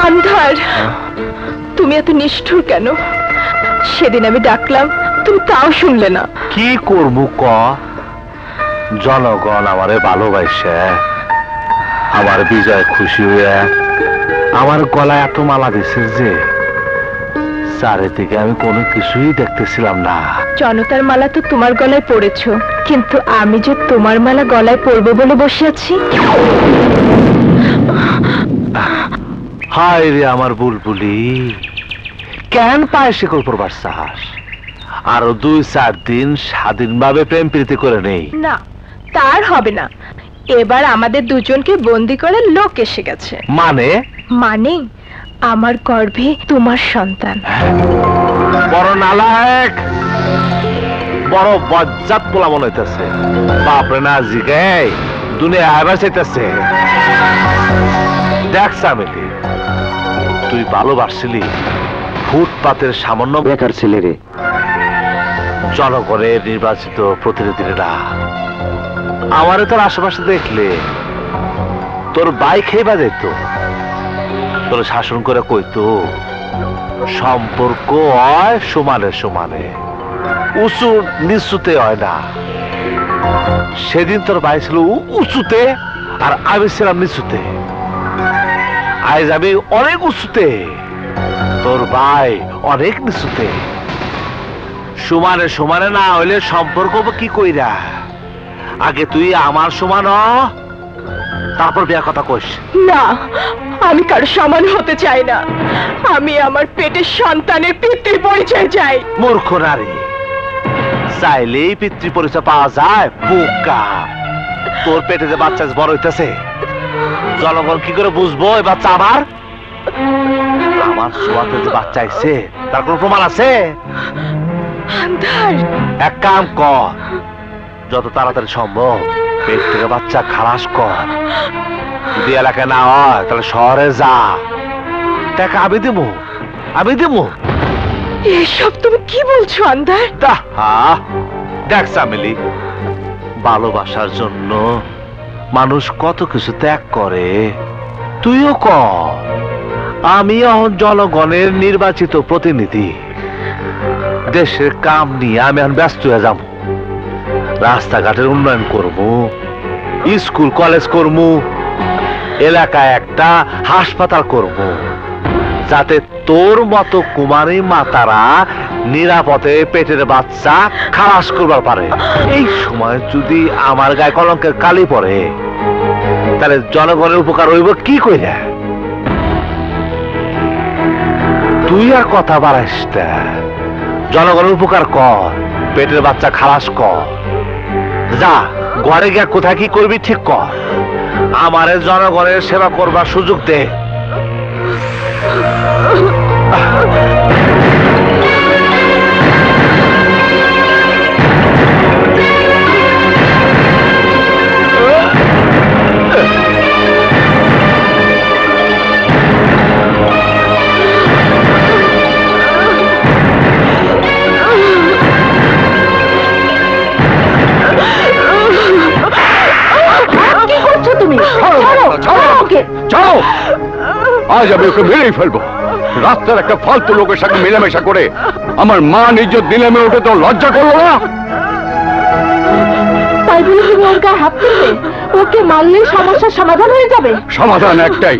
আন্ধার, তুমি এত নিষ্ঠুর কেন? সেদিন আমি ডাকলাম, তুমি তাও শুনলে না। কি করবো ক? জনগণ আমারে ভালোবাসে, আমার বিজয় খুশি হয়ে আমার গলায় এত মালা দিছে যে চারিদিকে আমি কোনো কিছুই দেখতেছিলাম না। জনতার মালা তো তোমার গলায় পড়েছ, কিন্তু আমি যে তোমার মালা গলায় পরবো বলে বসে আছি। হায় রে আমার বুলবুলি, কেন পায়ে শিকল পড়বার সাহস? আরো 2-4 দিন স্বাধীনভাবে প্রেম প্রীতি করে নেই। না, তার হবে না। এবার আমাদের দুজনকে বন্দি করে লোক এসে গেছে। মানে আমার গর্ভে তোমার সন্তান। বড় নালায়েক, বড় বজ্জাত পোলা মনে হইতেছে। বাপরে না জিগাই দুনিয়া আবার চাইতেছে। দেখ সামিলি, তুই ভালোবাসছিলি ফুটপাতের সামান্য বেকার ছেলেরে জনগণের নির্বাচিত প্রতিনিধিরা। আমারে তোর আশেপাশে দেখলে তোর বাইক খেয়ে যেত, তোর শাসন করে কইতো সম্পর্ক হয় সমানে সমানে, উঁচু নিচুতে হয় না। সেদিন তোর ভাই ছিল উঁচুতে আর আমি ছিলাম নিচুতে। আজ আমি অনেক উঁচুতে, তোর ভাই অনেক নিচুতে। সমানে সমানে না হইলে সম্পর্ক কি কইরা? আগে তুই আমার সমান হ, তারপর বিয়ার কথা কইস। না, আমি কারো সমান হতে চাই না। আমি আমার পেটের সন্তানের পিতৃ পরিচয় চাই। মূর্খ নারী, চাইলেই পিতৃ পরিচয় পাওয়া যায়? বোকা, তোর পেটে যে বাচ্চা বড় হইতেছে, জনগণ কি করে বুঝবো এই বাচ্চা আমার? আমার ছোঁয়াতে যে বাচ্চা আইছে তার কোন প্রমাণ আছে? এক কাম কর, যত তাড়াতাড়ি সম্ভব পেট থেকে বাচ্চা খালাস কর। যদি এলাকায় না হয় তাহলে শহরে যা, টাকা আমি দেবো। এসব তুমি কি বলছো আন্ধার? দেখ সামিলি, ভালোবাসার জন্য মানুষ কত কিছু ত্যাগ করে, তুইও কর। আমি এখন জনগণের নির্বাচিত প্রতিনিধি, দেশের কাম নিয়ে আমি এখন ব্যস্ত হয়ে যাব। রাস্তাঘাটের উন্নয়ন করবো, স্কুল কলেজ করবো, এলাকায় একটা হাসপাতাল করবো, যাতে তোর মতো কুমারী মাতারা নিরাপদে পেটের বাচ্চা খালাস করবার পারে। এই সময় যদি আমার গায়ে কলঙ্কের কালি পড়ে তাহলে জনগণের উপকার হইব কি কইরা? তুই আর কথা বাড়াইস না, জনগণের উপকার কর, পেটের বাচ্চা খালাস কর। যা ঘরে গিয়া কোথায় কি করবি ঠিক কর, আমারে জনগণের সেবা করবার সুযোগ দে। আজ আমি ওকে মেরেই ফেলবো। রাস্তার একটা ফালতু লোকের সাথে মেলামেশা করে আমার মা নিজের দিলামে ওঠে তো লজ্জা করলো না? তাই বলে তুমি ওর গায়ে হাত তুলবে? ওকে মারলেই সমস্যার সমাধান হয়ে যাবে? সমাধান একটাই,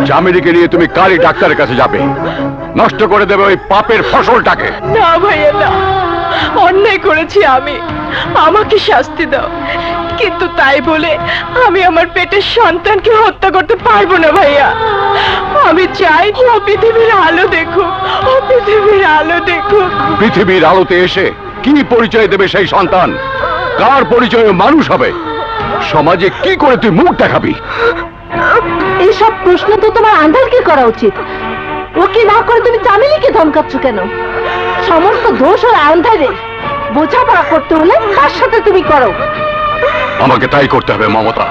জামিনীকে নিয়ে তুমি কালই ডাক্তারের কাছে যাবে, নষ্ট করে দেবে ওই পাপের ফসলটাকে। না ভাইয়া না, অন্যায় করেছি আমি, আমাকে শাস্তি দাও। কিন্তু তাই বলে আমি আমার পেটের সন্তানকে হত্যা করতে পারবো না ভাইয়া। আমি চাই ও পৃথিবীর আলো দেখুক, ও পৃথিবীর আলো দেখুক। পৃথিবীর আলোতে এসে কি পরিচয় দেবে সেই সন্তান? কার পরিচয়ে মানুষ হবে? সমাজে কি করে তুই মুখ দেখাবি? এইসব প্রশ্ন তো তোমার আন্ধারকে করা উচিত। ওকে না করে তুমি জামিনীকে ধমকাচ্ছ কেন? সমস্ত দোষ ওর আন্ধারের। বোঝাপড়া করতে হলে তার সাথে তুমি করো। আমাকে তাই করতে হবে মমতা,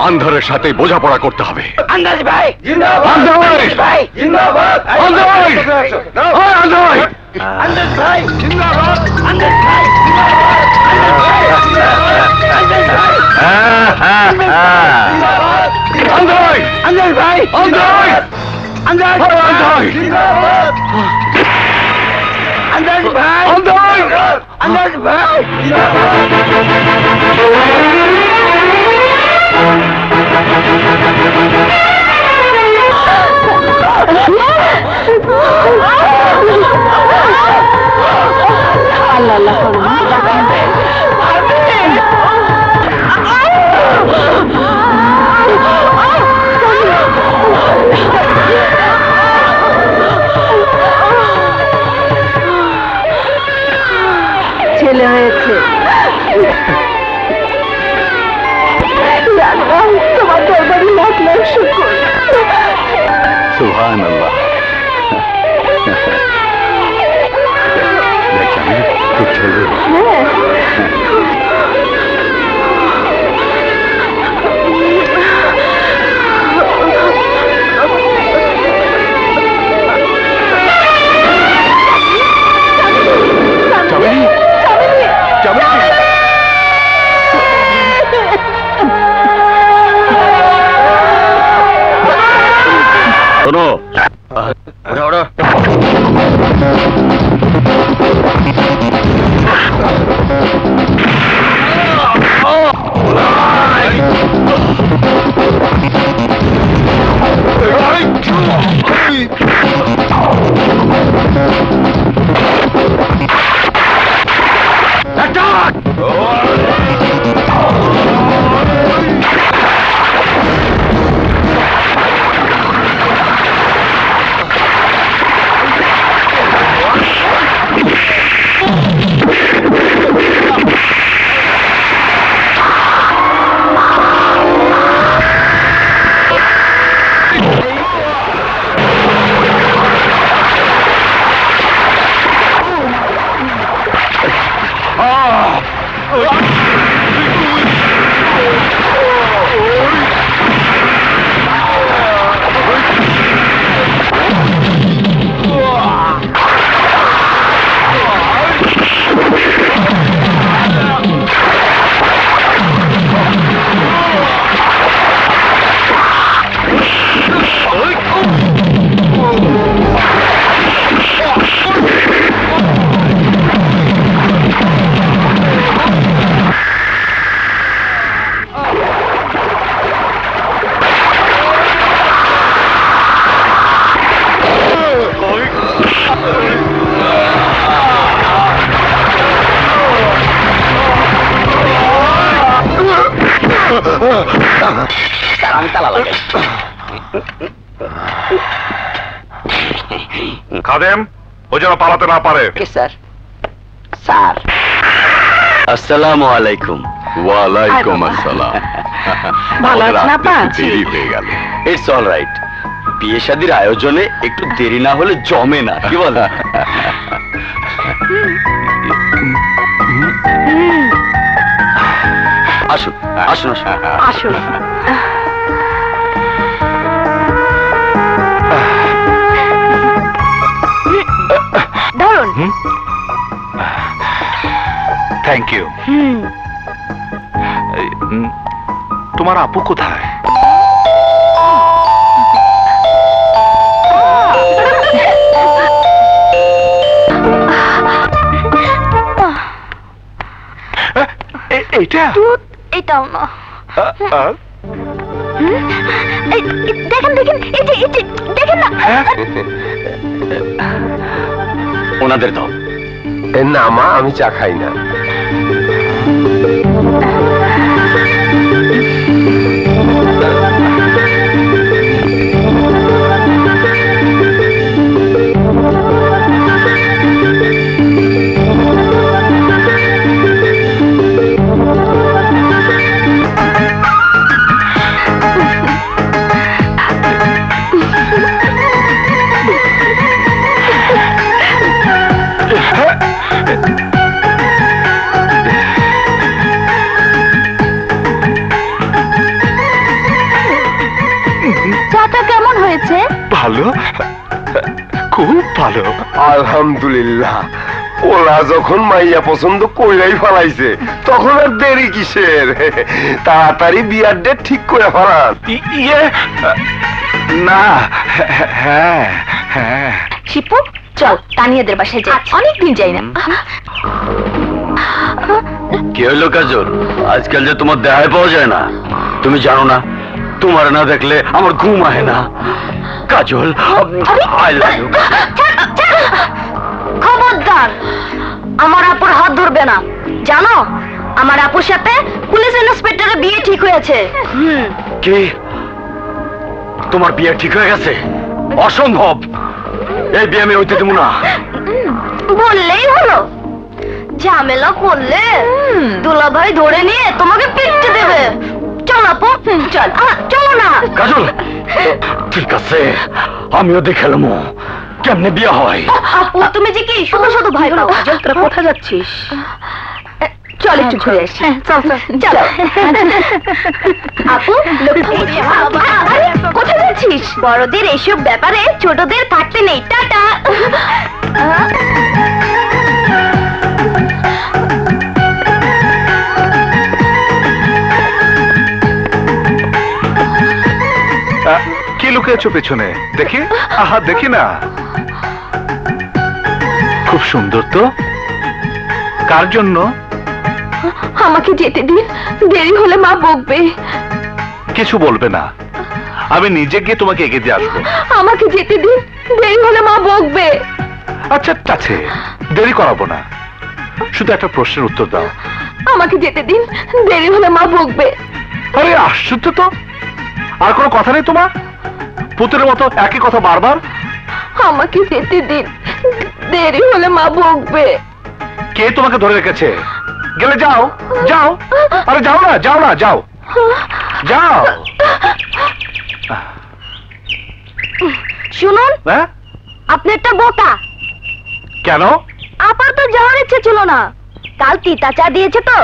আন্ধারের সাথে বোঝাপড়া করতে হবে। আন্দাজ ভাই জিন্দাবাদ! আন্দাজ ভাই জিন্দাবাদ! আন্দাজ! আন্দাজ! আন্দাজ ভাই জিন্দাবাদ! আন্দাজ ভাই জিন্দাবাদ! আন্দাজ ভাই জিন্দাবাদ! আন্দাজ! अंदर भाई अंदर अंदर अंदर भाई अंदर भाई আল্লাহ আল্লাহ করুন ছেলে হয়েছে তোমার দরবারে লাখ লাখ শুকর सुभान अल्लाह तो चलो सुनो खादेम वो যেন পালাতে না পারে স্যার স্যার আসসালামু আলাইকুম ওয়ালাইকুম আসসালাম ভালো আছেন আপা দেরি হয়ে গেল ইটস অল রাইট বিয়ে শাদীর আয়োজনে একটু দেরি না হলে জমে না কি বল আসুন আসুন আসুন ধরুন থ্যাংক ইউ তোমার আপু কোথায়? এইটা এটাও না দেখেন দেখেন দেখেন না ওনাদের দাও না মা আমি চা খাই না ভালো, খুব ভালো। আলহামদুলিল্লাহ ওরা যখন মাইয়া পছন্দ কইরাই ফেলাইছে তখন আর দেরি কিসের? তাড়াতাড়ি বিয়ার ডেট ঠিক করে ফেলান। ইয়ে না, হ্যাঁ হ্যাঁ। শিপু চল তানিয়াদের বাসায় যাই, অনেকদিন যাই না। কি হইলো কাজল? আজকাল যে তোমার দেখায় পাওয়া যায় না, তুমি জানো না? তোমার না দেখলে আমার ঘুম আহে না। কাজল, আই লাভ ইউ। খবরদার আমার আপুর হাত ধরবে না। জানো আমার আপুর সাথে পুলিশ ইন্সপেক্টরের বিয়ে ঠিক হয়েছে। কি? তোমার বিয়ে ঠিক হয়ে গেছে? অসম্ভব, এই বিয়ে আমি হইতে দেবো না। বললেই হলো, ঝামেলা করলে দুলা ভাই ধরে নিয়ে তোমাকে পিটতে দেবে। চল আপু চল, চলো না। কাজল ঠিক আছে, আমিও দেখলাম কেমনে বিয়ে হয়। আপু তুমি যে কি শুধু শুধু ভয় পাও। তোরা কোথায় যাচ্ছিস? চল একটু ঘুরে আসি। চল চল চলো আপু আরে, কোথায় যাচ্ছিস? বড়দের এসব ব্যাপারে ছোটদের থাকতে নেই। টাটা। কি লুকিয়েছো পেছনে? দেখি, আহা দেখি না। খুব সুন্দর তো। কার জন্য? আমাকে যেতে দিন, দেরি হলে মা বকবে। কিছু বলবে না, আমি নিজে গিয়ে তোমাকে এগিয়ে দিয়ে আসবো। আমাকে যেতে দিন, দেরি হলে মা বকবে। আচ্ছা ঠিক আছে, দেরি করাবো না। শুধু একটা প্রশ্নের উত্তর দাও। আমাকে যেতে দিন, দেরি হলে মা বকবে। আরে আশ্চর্য তো, আর কোনো কথা নেই তোমার? পুতুলের মতো একই কথা বারবার। আমাকে যেতে দিন, দেরি হলে মা বকবে। কে তোমাকে ধরে রেখেছে? গেলে যাও, যাও। আরে যাও না, যাও না, যাও যাও। শুনুন, হ্যাঁ আপনি একটা বোকা। কেন? আপার তো যাওয়ার ইচ্ছে ছিল না, কাল তিতা চা দিয়েছে তো,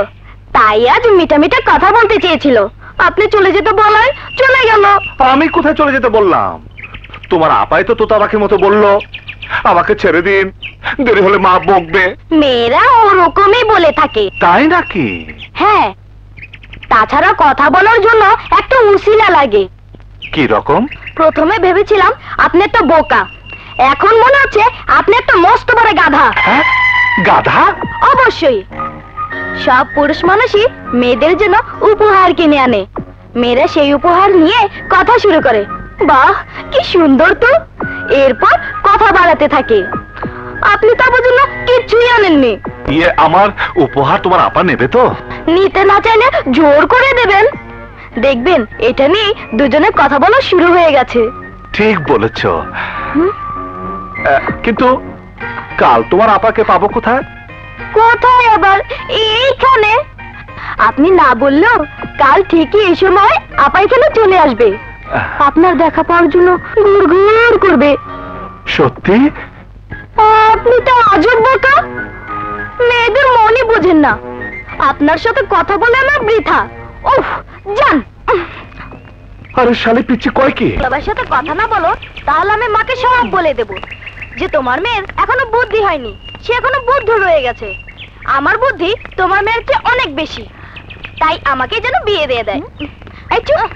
তাই আজ মিঠা মিঠা কথা বলতে চেয়েছিল। আপনি চলে যেতে বলায় চলে গেল। আমি কোথায় চলে যেতে বললাম? তোমার আপাই তো তোতা পাখির মতো বললো আমাকে ছেড়ে দিন, দেরি হলে মা বকবে। মেয়েরা ওরকমই বলে থাকে। তাই নাকি? হ্যাঁ, তাছাড়া কথা বলার জন্য একটা উসিলা লাগে। কি রকম? প্রথমে ভেবেছিলাম আপনি একটা বোকা, এখন মনে হচ্ছে আপনি একটা মস্ত বড় গাধা। হ্যাঁ, গাধা? অবশ্যই, সব পুরুষ মানুষই মেয়েদের জন্য উপহার কিনে আনে। মেয়েরা সেই উপহার নিয়ে কথা শুরু করে। বাহ কি সুন্দর তো। এরপর কথা বাড়াতে থাকে। আপনি তো আমার জন্য কিছুই আনেননি। ইয়ে, আমার উপহার তোমার আপা নেবে তো? নিতে না চাইলে জোর করে দেবেন। দেখবেন এটা নিয়ে দুজনের কথা বলা শুরু হয়ে গেছে। ঠিক বলেছ। কিন্তু কাল তোমার আপাকে পাবো কোথায়? কোথায় আবার? এইখানে। আপনি না বললেও কাল ঠিকই এই সময় আপা এখানে চলে আসবে। আপনার দেখা পাওয়ার জন্য ঘুর ঘুর করবে। সত্যি? আপনি তো আজব বোকা, মেয়েদের মনই বোঝেন না। আপনার সাথে কথা বলে আমার বৃথা। উফ, যান। আরে শালি পিচ্ছি কয় কি? বাবার সাথে কথা না বলো, তাহলে আমি মাকে সব বলে দেব যে তোমার মেয়ের এখনো বুদ্ধি হয়নি, সে এখনো বুদ্ধ রয়ে গেছে। আমার বুদ্ধি তোমার মেয়ের চেয়ে অনেক বেশি, তাই আমাকে যেন বিয়ে দিয়ে দেয়। এই চুপ।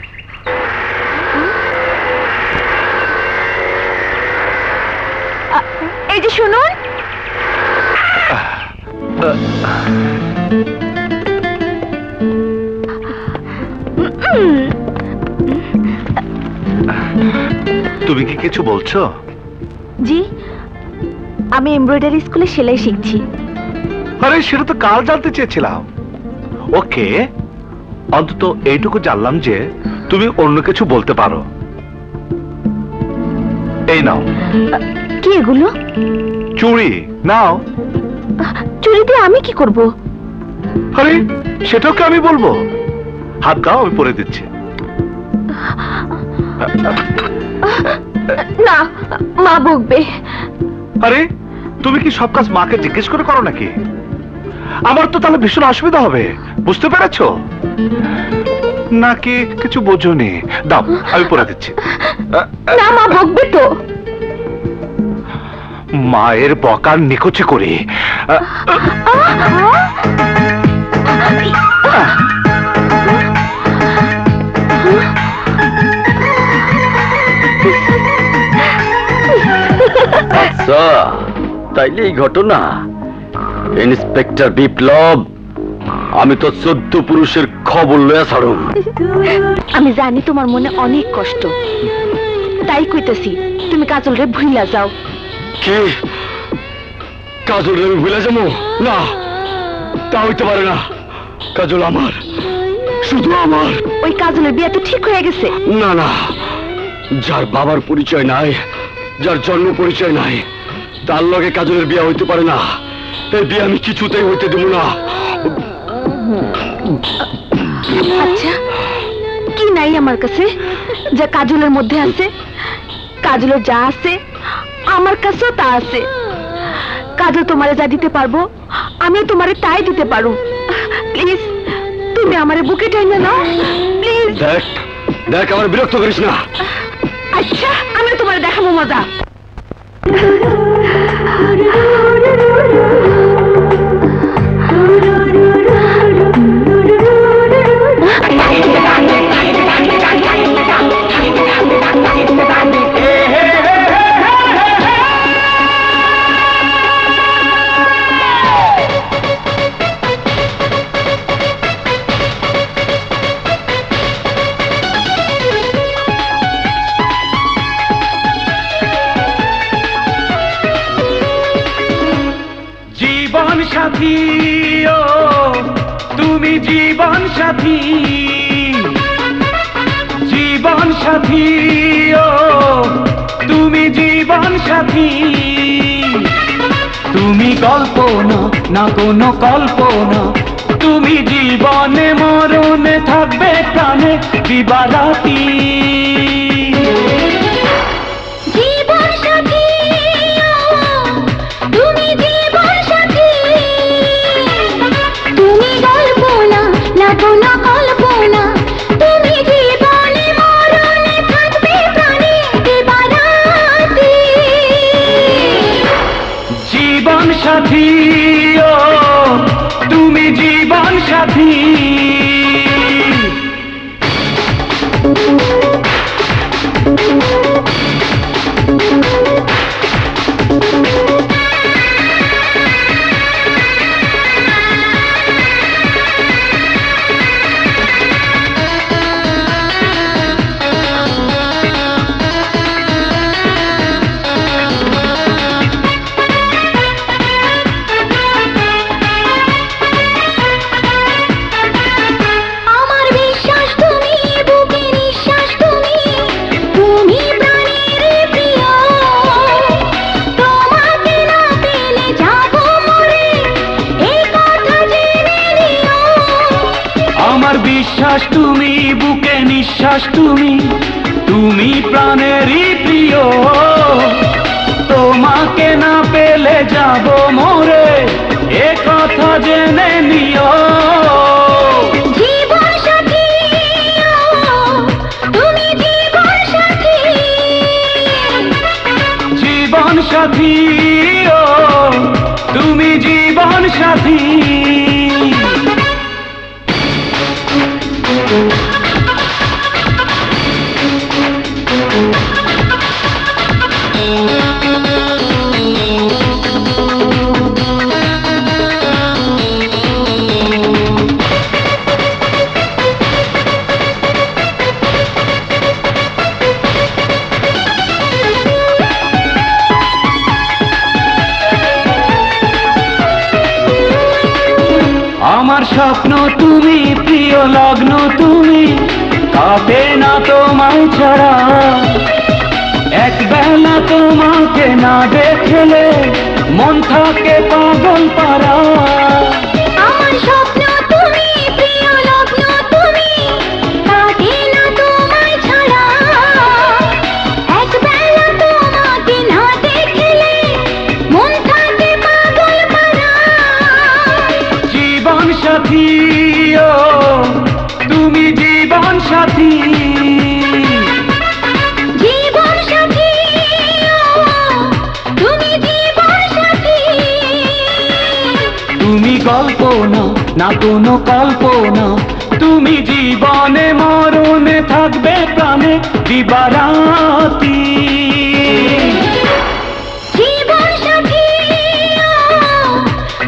এই যে শুনুন, তুমি কি কিছু বলছো? জি, আমি এমব্রয়ডারি স্কুলে সেলাই শিখছি। আরে সেটা তো কাল জানতে চেয়েছিলাম। ওকে, অন্তত এইটুকু জানলাম যে তুমি অন্য কিছু বলতে পারো। এই নাও। কি এগুলো? চুড়ি নাও। চুরি দিয়ে আমি কি করব? আরে সেটাও কি আমি বলবো? হাত দাও, আমি পরে দিচ্ছি। না, মা বকবে। আরে তুমি কি সব কাজ মাকে জিজ্ঞেস করে করো নাকি? আমার তো তাহলে ভীষণ অসুবিধা হবে, বুঝতে পেরেছো নাকি? কিছু বোঝোনি? দাও, আমি পরে দিচ্ছি। না, মা বকবে তো। মায়ের বকার নিকুচি করে আচ্ছা তাইলে এই ঘটনা। ইন্সপেক্টর বিপ্লব, আমি তো 14 পুরুষের খবর লয়া ছাড়ুম। আমি জানি তোমার মনে অনেক কষ্ট, তাই কইতেছি তুমি কাজল রে ভুইলা যাও। কি কাজল আমি ভুলে যাবো? না, তা হইতে পারে না। কাজল আমার, শুধু আমার। ওই কাজলের বিয়ে তো ঠিক হয়ে গেছে। না না, যার বাবার পরিচয় নাই, যার জন্ম পরিচয় নাই, তার লগে কাজলের বিয়ে হইতে পারে না। এই বিয়ে আমি কিছুতেই হইতে দেব না। আচ্ছা, কি নাই আমার কাছে যা কাজলের মধ্যে আছে? কাজলের যা আছে আমার কাছেও তা আছে। কাজল তোমারে যা দিতে পারবো আমিও তোমারে তাই দিতে পারো। প্লিজ তুমি আমারে বুকে টেনে নাও, প্লিজ। দেখ দেখ, আমার বিরক্ত করিস না। আচ্ছা, আমি তোমারে দেখাবো মজা। জীবন সাথী ও তুমি জীবন সাথী, জীবন সাথী ও তুমি জীবন সাথী। তুমি কল্পনা না কোনো কল্পনা, তুমি জীবনে মরণে থাকবে প্রাণে দিবারাতি। জীবন সাথী তুমি জীবন সাথী, তুমি কল্পনা না কোনো কল্পনা, তুমি জীবনে মরণে থাকবে প্রাণে দিবারাতি। জীবন সাথী ও তুমি জীবন সাথী। বিশ্বাস তুমি, বুকে নিঃশ্বাস তুমি, তুমি প্রাণেরই প্রিয়। তোমাকে না পেলে যাব মরে, এ কথা জেনে নিও। জীবন সাথী তুমি জীবন সাথী, জীবন সাথী ও তুমি জীবন সাথী। আমার স্বপ্ন তুমি, প্রিয় লগ্ন তুমি, কাটে না তোমায় ছাড়া। এক বেলা তোমাকে না দেখলে মন থাকে পাগল পারা। আমার স্বপ্ন তুমি, প্রিয় লগ্ন তুমি, কাটে না তোমায় ছাড়া। একবেলা তোমাকে না দেখলে মন থাকে পাগল পারা। জীবন সাথী ও তুমি জীবন সাথী, জীবন সাথী তুমি জীবন না কোনো কল্পনা, তুমি জীবনে মরণে থাকবে প্রাণে দিবারাতি। জীবন সাথী,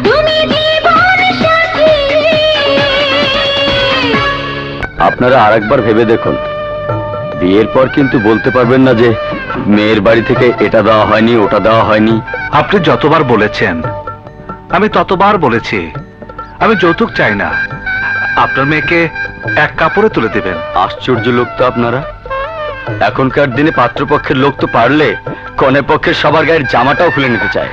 তুমি জীবন সাথী। আপনারা আরেকবার ভেবে দেখুন, বিয়ের পর কিন্তু বলতে পারবেন না যে মেয়ের বাড়ি থেকে এটা দেওয়া হয়নি, ওটা দেওয়া হয়নি। আপনি যতবার বলেছেন, আমি ততবার বলেছি আমি যৌতুক চাই না, আপনার মেয়েকে এক কাপড়ে তুলে দেবেন। আশ্চর্য লোক তো আপনারা। এখনকার দিনে পাত্রপক্ষের লোক তো পারলে কনে পক্ষের সবার গায়ের জামাটাও খুলে নিতে চায়।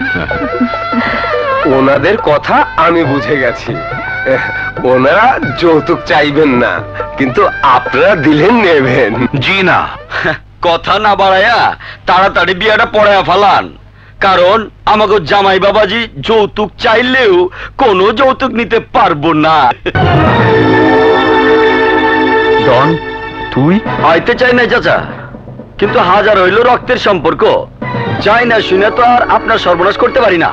ওনাদের কথা আমি বুঝে গেছি, ওনারা যৌতুক চাইবেন না, কিন্তু আপনারা দিলেন নেবেন। জি না। কথা না বাড়ায়া তাড়াতাড়ি বিয়েটা পড়ায়া ফালান, কারণ আমাকে জামাই বাবাজি যৌতুক চাইলেও কোনো যৌতুক নিতে পারবো না। ডন, তুই আইতে চাই না চাচা, কিন্তু হাজার হইল রক্তের সম্পর্ক, চাই না শুনে তো আর আপনার সর্বনাশ করতে পারি না।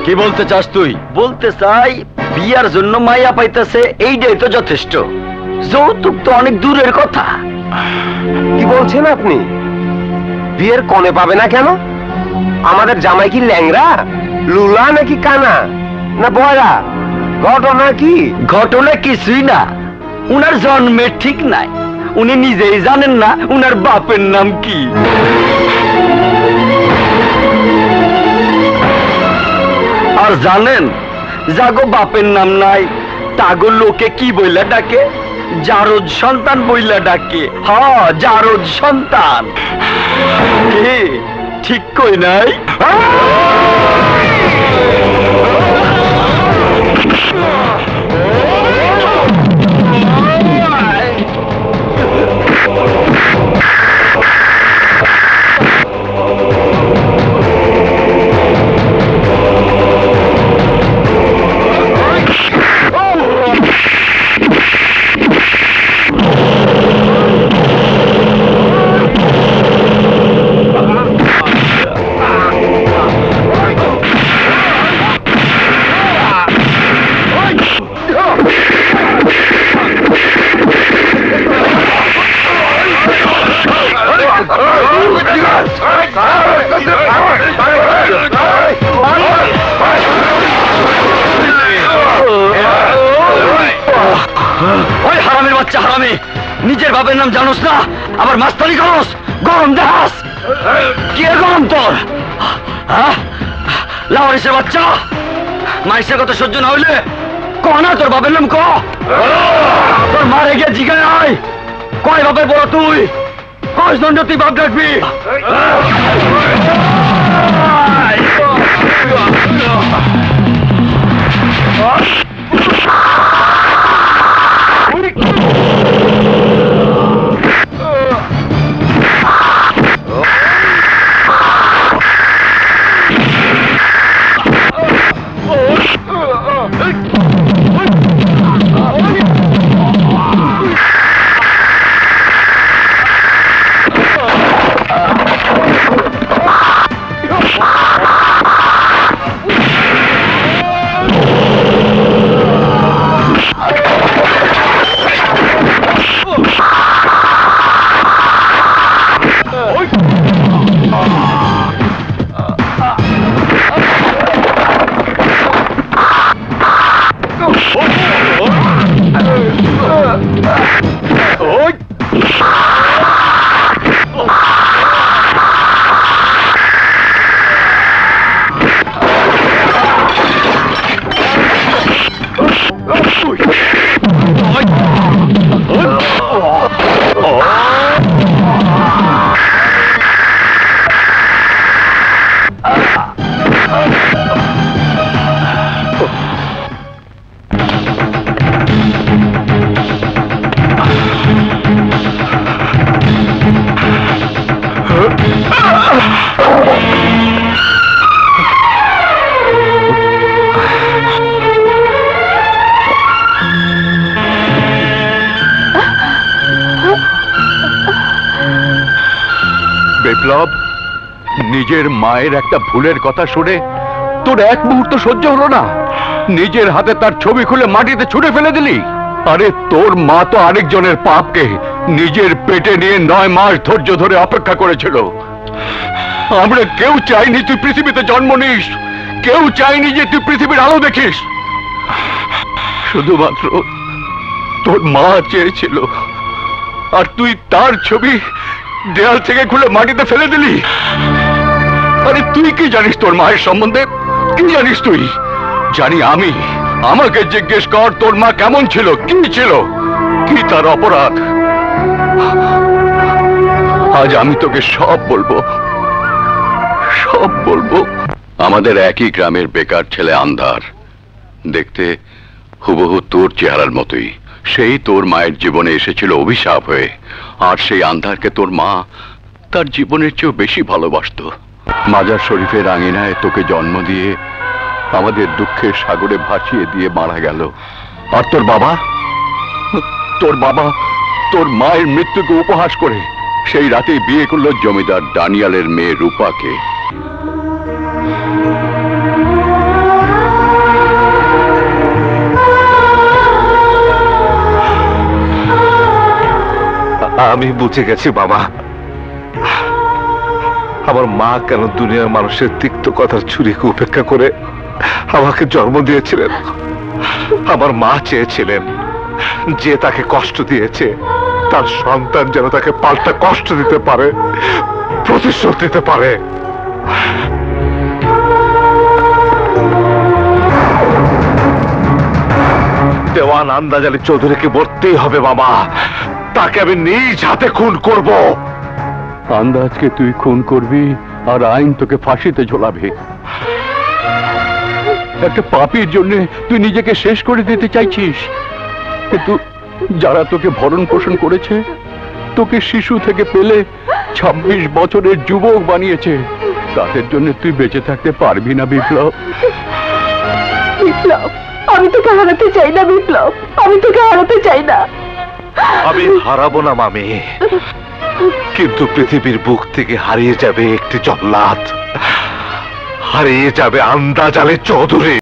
কি বলতে চাস তুই? বলতে চাই বিয়ার জন্য মাইয়া পাইতেছে, এইটাই তো যথেষ্ট, যৌতুক তো অনেক দূরের কথা। কি বলছেন আপনি? বিয়ের কনে পাবে না কেন? আমাদের জামাই কি ল্যাংড়া, লুলা নাকি কানা, না বয়রা? ঘটনা কি? ঘটনা কিছুই না, উনার জন্মের ঠিক নাই, উনি নিজেই জানেন না উনার বাপের নাম কি। আর জানেন যাগো বাপের নাম নাই, তাগো লোকে কি বইলা ডাকে? জারদ সন্তান বইলা ডাকে। হ্যাঁ, জারদ সন্তান। কে ঠিক কই নাই? ওই হারামির বাচ্চা হারামি, নিজের বাপের নাম জানোস না, আবার মাস্তানি করস, গরম দেখাস। কি গরম তোর? লাওয়ারিসের বাচ্চা, মাইসের কথা সহ্য না হইলে কনা তোর বাপের নাম ক। তোর মারে গিয়ে জিগায় আয়, কয় বাপের বড় তুই, কয় দণ্ড তুই বাপ ডাকবি? বিপ্লব, নিজের মায়ের একটা ভুলের কথা শুনে তোর এক মুহূর্ত সহ্য হলো না? নিজের হাতে তার ছবি খুলে মাটিতে ছুঁড়ে ফেলে দিলি। আরে তোর মা তো আরেকজনের পাপকে নিজের পেটে নিয়ে 9 মাস ধৈর্য ধরে অপেক্ষা করেছিল। আমরা কেউ চাইনি তুই পৃথিবীতে জন্ম নিস, কেউ চাইনি যে তুই পৃথিবীর আলো দেখিস। শুধুমাত্র তোর মা চেয়েছিল, আর তুই তার ছবি দেয়াল থেকে খুলে মাটিতে ফেলে দিলি। আরে তুই কি জানিস তোর মায়ের সম্বন্ধে? কি জানিস তুই? জানি আমি। আমাকে জিজ্ঞেস কর তোর মা কেমন ছিল, কি ছিল, কি তার অপরাধ। আজ আমি তোকে সব বলবো, সব বলবো। আমাদের একই গ্রামের বেকার ছেলে আন্ধার, দেখতে হুবহু তোর চেহারার মতোই। সেই তোর মায়ের জীবনে এসেছিল অভিশাপ হয়ে, আর সেই আন্ধারকে তোর মা তার জীবনের চেয়েও বেশি ভালোবাসতো। মাজার শরীফের আঙিনায় তোকে জন্ম দিয়ে আমাদের দুঃখের সাগরে ভাসিয়ে দিয়ে মারা গেল। আর তোর বাবা তোর মায়ের মৃত্যুকে উপহাস করে সেই রাতেই বিয়ে করলো জমিদার ডানিয়ালের মেয়ে রূপাকে। আমি বুঝে গেছি বাবা, আমার মা কেন দুনিয়ার মানুষের তিক্ত কথার ছুরিকে উপেক্ষা করে আমাকে জন্ম দিয়েছিলেন। আমার মা চেয়েছিলেন যে তাকে কষ্ট দিয়েছে তার সন্তান যেন তাকে পাল্টা কষ্ট দিতে পারে, প্রতিশোধ দিতে পারে। দেওয়ান আন্দাজ আলী চৌধুরীকে মরতেই হবে বাবা, তাকে আমি নিজ হাতে খুন করব। আন্দাজকে তুই খুন করবি আর আইন তোকে ফাঁসিতে ঝোলাবে। একটা পাপীর জন্য তুই নিজেকে শেষ করে দিতে চাইছিস, কিন্তু যারা তোকে ভরণ পোষণ করেছে, তোকে শিশু থেকে পেলে 26 বছরের যুবক বানিয়েছে, তাদের জন্য তুই বেঁচে থাকতে পারবি না বিপ্লব। বিপ্লব, আমি তোকে হারাতে চাই না বিপ্লব, আমি তোকে হারাতে চাই না। আমি হারাবো না মামি, কিন্তু পৃথিবীর বুক থেকে হারিয়ে যাবে একটি জল্লাদ, হারিয়ে যাবে আন্দাজ আলী চৌধুরী।